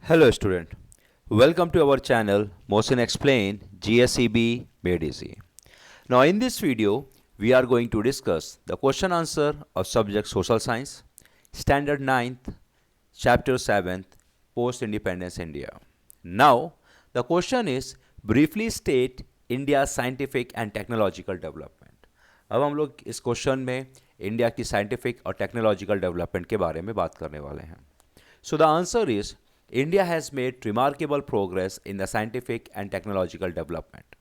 Hello student, welcome to our channel Mohsin Explain GSEB Made Easy. Now in this video, we are going to discuss the question answer of subject Social Science, Standard 9th, Chapter 7th, Post-Independence India. Now, the question is, briefly state India's scientific and technological development. अब हम लोग इस question में India की scientific और technological development के बारे में बात करने वाले हैं. So the answer is India has made remarkable progress in the scientific and technological development.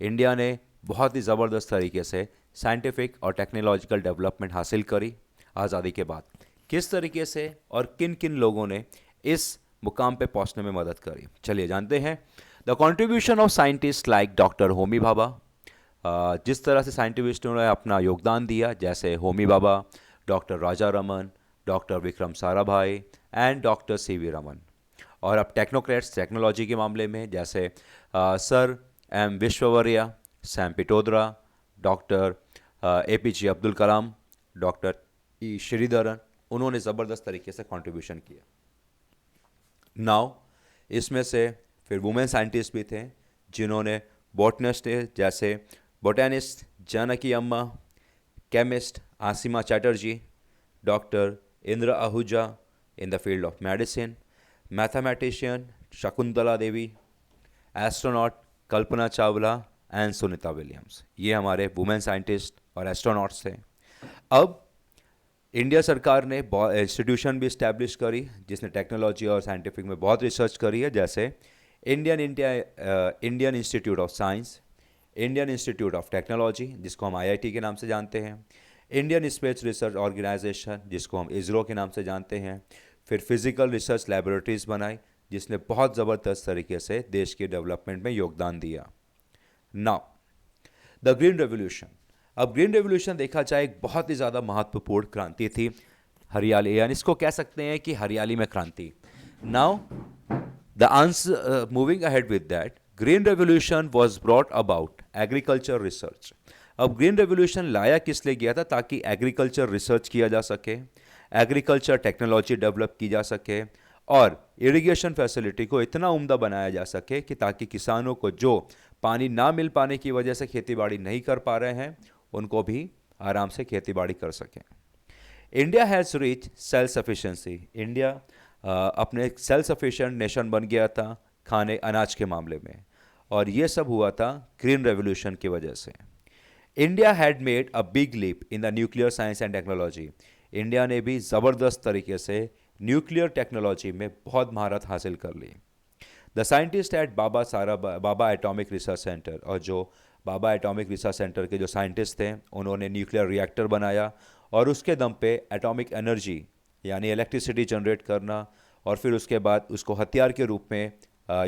India ने बहुत ही ज़बरदस्त तरीके से साइंटिफिक और टेक्नोलॉजिकल डेवलपमेंट हासिल करी आज़ादी के बाद. किस तरीके से और किन किन लोगों ने इस मुकाम पे पहुंचने में मदद करी, चलिए जानते हैं. The contribution of scientist like doctor Homi Bhabha, जिस तरह से साइंटिस्टों ने अपना योगदान दिया, जैसे Homi Bhabha, doctor Raja Raman, doctor Vikram Sarabhai and doctor C V Raman. और अब टेक्नोक्रेट्स टेक्नोलॉजी के मामले में जैसे sir M Visvesvaraya, Sam Pitroda, doctor APJ Abdul Kalam, doctor E Sreedharan, उन्होंने ज़बरदस्त तरीके से कंट्रीब्यूशन किया. नाउ इसमें से फिर वुमेन साइंटिस्ट भी थे जिन्होंने बॉटनिस्ट जैसे बोटेनिस्ट जानकी अम्मा, chemist Asima Chatterjee, doctor Indra Ahuja in the field of medicine, mathematician Shakuntala Devi, astronaut Kalpana Chawla and Sunita Williams. ये हमारे वुमेन साइंटिस्ट और एस्ट्रोनॉट्स थे. अब इंडिया सरकार ने इंस्टीट्यूशन भी इस्टेब्लिश करी जिसने टेक्नोलॉजी और साइंटिफिक में बहुत रिसर्च करी है, जैसे Indian institute of science, Indian institute of technology जिसको हम IIT के नाम से जानते हैं, इंडियन स्पेस रिसर्च ऑर्गेनाइजेशन जिसको हम ISRO के नाम से जानते हैं, फिर फिजिकल रिसर्च लैबोरेटरीज बनाई जिसने बहुत ज़बरदस्त तरीके से देश के डेवलपमेंट में योगदान दिया. Now the green revolution. अब ग्रीन रेवोल्यूशन देखा जाए एक बहुत ही ज़्यादा महत्वपूर्ण क्रांति थी, हरियाली, यानी इसको कह सकते हैं कि हरियाली में क्रांति. Now the answer moving ahead with that, green revolution was brought about agriculture research. अब ग्रीन रेवोल्यूशन लाया किस लिए गया था, ताकि एग्रीकल्चर रिसर्च किया जा सके, एग्रीकल्चर टेक्नोलॉजी डेवलप की जा सके और इरिगेशन फैसिलिटी को इतना उम्दा बनाया जा सके कि ताकि किसानों को जो पानी ना मिल पाने की वजह से खेतीबाड़ी नहीं कर पा रहे हैं उनको भी आराम से खेतीबाड़ी कर सकें. India has reach self sufficiency. India अपने सेल्फ सफिशिएंट नेशन बन गया था खाने अनाज के मामले में, और ये सब हुआ था ग्रीन रेवोल्यूशन की वजह से. India had made a big leap in the nuclear science and technology. India ने भी ज़बरदस्त तरीके से न्यूक्लियर टेक्नोलॉजी में बहुत महारत हासिल कर ली. The scientist at Bhabha Atomic Research Centre, और जो बाबा एटॉमिक रिसर्च सेंटर के जो साइंटिस्ट थे उन्होंने न्यूक्लियर रिएक्टर बनाया और उसके दम पे एटॉमिक एनर्जी यानी इलेक्ट्रिसिटी जनरेट करना और फिर उसके बाद उसको हथियार के रूप में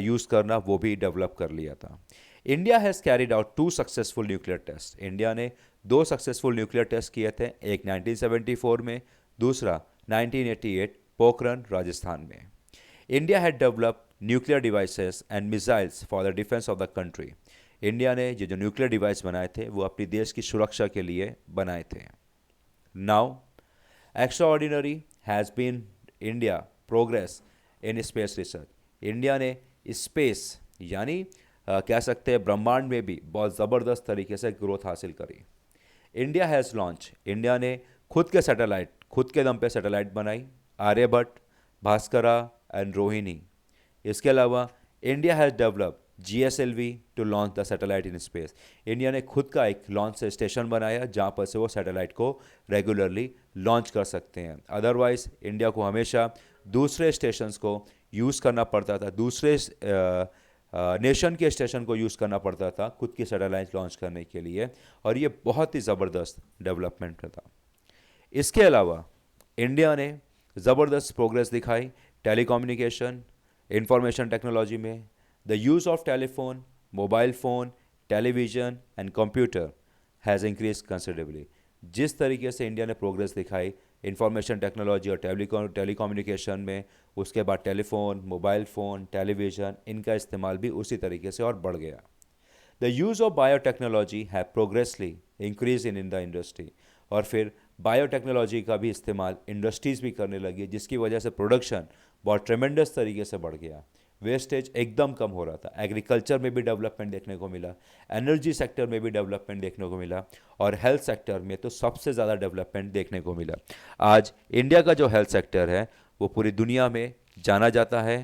यूज़ करना, वो भी डेवलप कर लिया था. India has carried out 2 successful nuclear test. India ने 2 सक्सेसफुल न्यूक्लियर टेस्ट किए थे, एक 1974 में, दूसरा 1988 पोखरण राजस्थान में. India had develop nuclear devices and missiles for the defence of the country. India ने जो न्यूक्लियर डिवाइस बनाए थे वो अपनी देश की सुरक्षा के लिए बनाए थे. Now extraordinary has been India progress in space research. India ने स्पेस यानी कह सकते हैं ब्रह्मांड में भी बहुत ज़बरदस्त तरीके से ग्रोथ हासिल करी. India has launch. इंडिया ने खुद के सैटेलाइट, खुद के दम पे सैटेलाइट बनाई, आर्यभट्ट, भास्करा एंड रोहिणी. इसके अलावा India has develop GSLV to launch the satellite in space. India ने खुद का एक लॉन्च स्टेशन बनाया जहाँ पर से वो सैटेलाइट को रेगुलरली लॉन्च कर सकते हैं. अदरवाइज इंडिया को हमेशा दूसरे स्टेशंस को यूज़ करना पड़ता था, दूसरे नेशन के स्टेशन को यूज़ करना पड़ता था खुद की सैटेलाइट लॉन्च करने के लिए, और ये बहुत ही ज़बरदस्त डेवलपमेंट था. इसके अलावा इंडिया ने ज़बरदस्त प्रोग्रेस दिखाई टेलीकम्युनिकेशन, इंफॉर्मेशन टेक्नोलॉजी में. The use of telephone, mobile phone, television and computer has increase considerably. जिस तरीके से इंडिया ने प्रोग्रेस दिखाई इंफॉर्मेशन टेक्नोलॉजी और टेलीकम्युनिकेशन में, उसके बाद टेलीफोन, मोबाइल फ़ोन, टेलीविज़न, इनका इस्तेमाल भी उसी तरीके से और बढ़ गया. The use of biotechnology have progressively increase in the industry. और फिर बायोटेक्नोलॉजी का भी इस्तेमाल इंडस्ट्रीज़ भी करने लगी, जिसकी वजह से प्रोडक्शन बहुत ट्रेमेंडस तरीके से बढ़ गया, वेस्टेज एकदम कम हो रहा था। एग्रीकल्चर में भी डेवलपमेंट देखने को मिला, एनर्जी सेक्टर में भी डेवलपमेंट देखने को मिला, और हेल्थ सेक्टर में तो सबसे ज़्यादा डेवलपमेंट देखने को मिला। आज इंडिया का जो हेल्थ सेक्टर है वो पूरी दुनिया में जाना जाता है।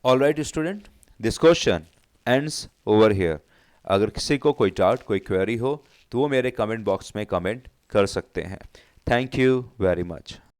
All right student, this question ends over here. अगर किसी को कोई डाउट, कोई क्वेरी हो तो वो मेरे कमेंट बॉक्स में कमेंट कर सकते हैं। Thank you very much.